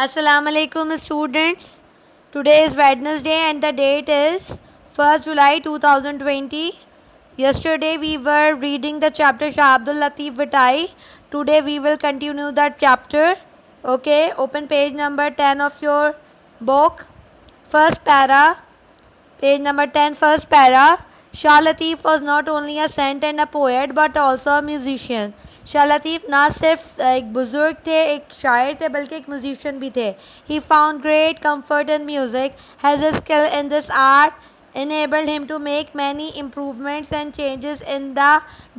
Assalamu alaikum students. Today is Wednesday and the date is 1st July 2020. Yesterday we were reading the chapter Shah Abdul Latif Bhittai. Today we will continue that chapter. Okay, open page number 10 of your book. First para, page number 10, first para. Shah Latif was not only a saint and a poet but also a musician. Shah Latif ना सिर्फ एक बुज़ुर्ग थे, एक शायर थे, बल्कि एक म्यूजिशियन भी थे. He found great comfort in music. Has a skill in this art enabled him to make many improvements and changes in the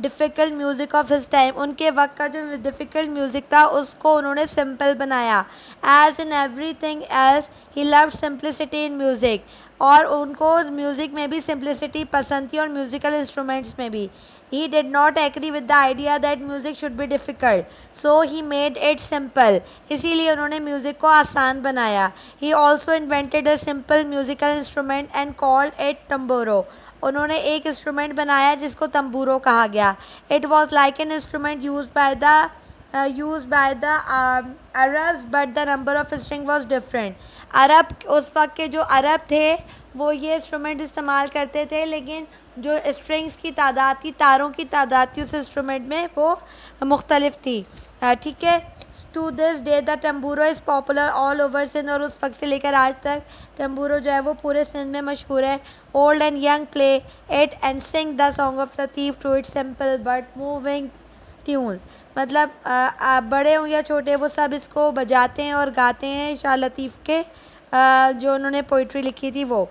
difficult music of his time. उनके वक्त का जो difficult music था उसको उन्होंने simple बनाया. As in everything else, he loved simplicity in music. और उनको म्यूज़िक में भी सिंप्लिसिटी पसंद थी और म्यूज़िकल इंस्ट्रूमेंट्स में भी. He did not agree with the idea that music should be difficult, so he made it simple. इसीलिए उन्होंने म्यूज़िक को आसान बनाया. He also invented a simple musical instrument and called it tamburo. उन्होंने एक instrument बनाया जिसको तंबूरो कहा गया. It was like an instrument used by the Arabs, but the number of string was different. अरब उस वक्त के जो अरब थे वो ये इंस्ट्रूमेंट इस्तेमाल करते थे, लेकिन जो स्ट्रिंग्स की तादाद थी, तारों की तादाद थी उस इंस्ट्रूमेंट में, वो मुख्तलिफ थी. ठीक है. To this day the tamburo is popular all over Sindh. और उस वक्त से लेकर आज तक तंबूरो जो है वो पूरे सिंध में मशहूर है. Old and young play it and sing the song of Latif to it simple but moving tunes. मतलब बड़े हों या छोटे वो सब इसको बजाते हैं और गाते हैं. शाह लतीफ़ के जो उन्होंने पोइट्री लिखी थी वो.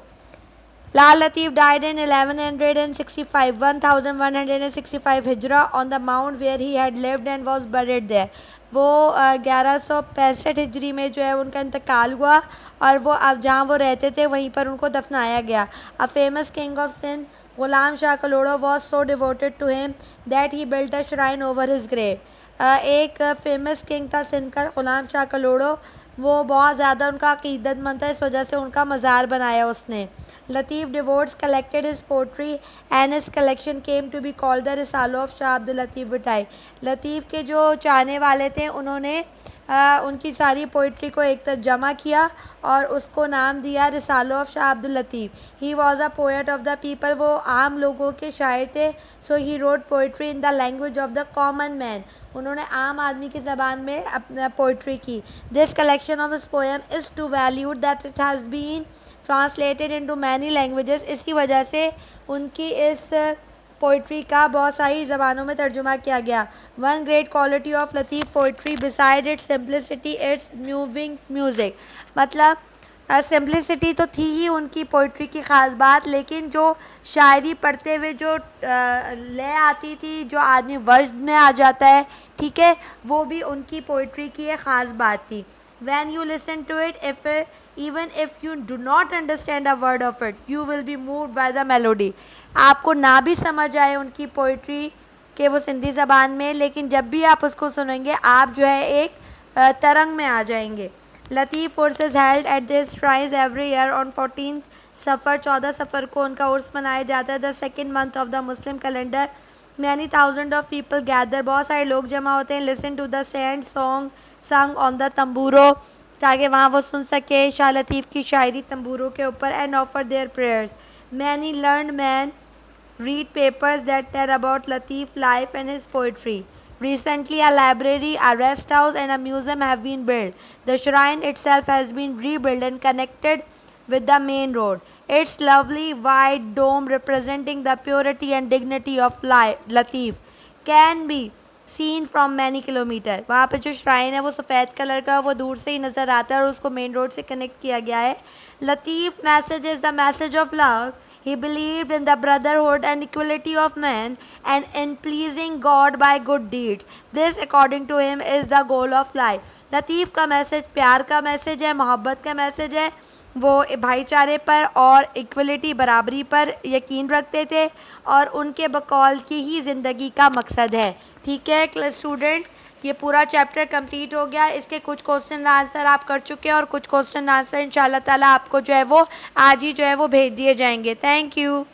Lal Latif died in 1165 Hijra on the mount where he had lived and was buried there. वो 1165 हिजरी में जो है उनका इंतकाल हुआ और वो अब जहाँ वो रहते थे वहीं पर उनको दफनाया गया. A famous king of Sindh, Ghulam Shah Kalodo, was so devoted to him that he built a shrine over his grave. एक फेमस किंग था सिंध का, गुलाम शाह कलोड़ो. वो बहुत ज़्यादा उनका अक़ीदतमंद था, इस वजह से उनका मज़ार बनाया उसने. Latif devotes collected his poetry and his collection came to be called the Risala of Shah Abdul Latif Bhittai. लतीफ़ के जो चाहने वाले थे उन्होंने उनकी सारी पोइट्री को एक तरफ जमा किया और उसको नाम दिया Risalo of Shah Abdul Latif. He was a poet of the people. वो आम लोगों के शायर थे. So he wrote poetry in the language of the common man. उन्होंने आम आदमी की ज़बान में अपना पोइट्री की. This collection of his poem is too valued that it has been translated into many languages. इसी वजह से उनकी इस पोइट्री का बहुत सारी ज़बानों में तर्जुमा किया गया. One great quality of Latif poetry beside it's simplicity it's moving music. मतलब सिंप्लिसिटी तो थी ही उनकी पोइट्री की ख़ास बात, लेकिन जो शायरी पढ़ते हुए जो लय आती थी, जो आदमी वज्द में आ जाता है, ठीक है, वो भी उनकी पोइट्री की एक ख़ास बात थी. When you listen to it, even if you do not understand a word of it, you will be moved by the melody. आपको ना भी समझ आए उनकी पोइट्री के वो सिंधी ज़बान में, लेकिन जब भी आप उसको सुनेंगे आप जो है एक तरंग में आ जाएंगे. Latif Urs is held at this shrines every year on 14 Safar. 14 Safar को उनका उर्स मनाया जाता है. The second month of the Muslim calendar. Many thousand of people gather. बहुत सारे लोग जमा होते हैं. Listen to the saint song sung on the tamburo, ताकि वहाँ वो सुन सके शाह लतीफ़ की शायरी तंबूरों के ऊपर. And offer there prayers. Many learned man read papers that tell about Latif's life and his poetry. Recently, a library, a rest house, and a museum have been built. The shrine itself has been rebuilt and connected with the main road. Its lovely white dome, representing the purity and dignity of Latif, can be seen from many kilometres. वहाँ पे जो shrine है वो सफ़ेद colour का, वो दूर से ही नज़र आता है और उसको मेन रोड से कनेक्ट किया गया है. Latif message is the message of love. He believed in the brotherhood and equality of men and in pleasing God by good deeds. This, according to him, is the goal of life. लतीफ़ का message प्यार का message है, मोहब्बत का message है. वो भाईचारे पर और इक्वलिटी, बराबरी पर यकीन रखते थे और उनके बकौल की ही ज़िंदगी का मकसद है. ठीक है क्लास स्टूडेंट्स, ये पूरा चैप्टर कंप्लीट हो गया. इसके कुछ क्वेश्चन आंसर आप कर चुके हैं और कुछ क्वेश्चन आंसर इंशाल्लाह ताला आपको जो है वो आज ही जो है वो भेज दिए जाएंगे. Thank you.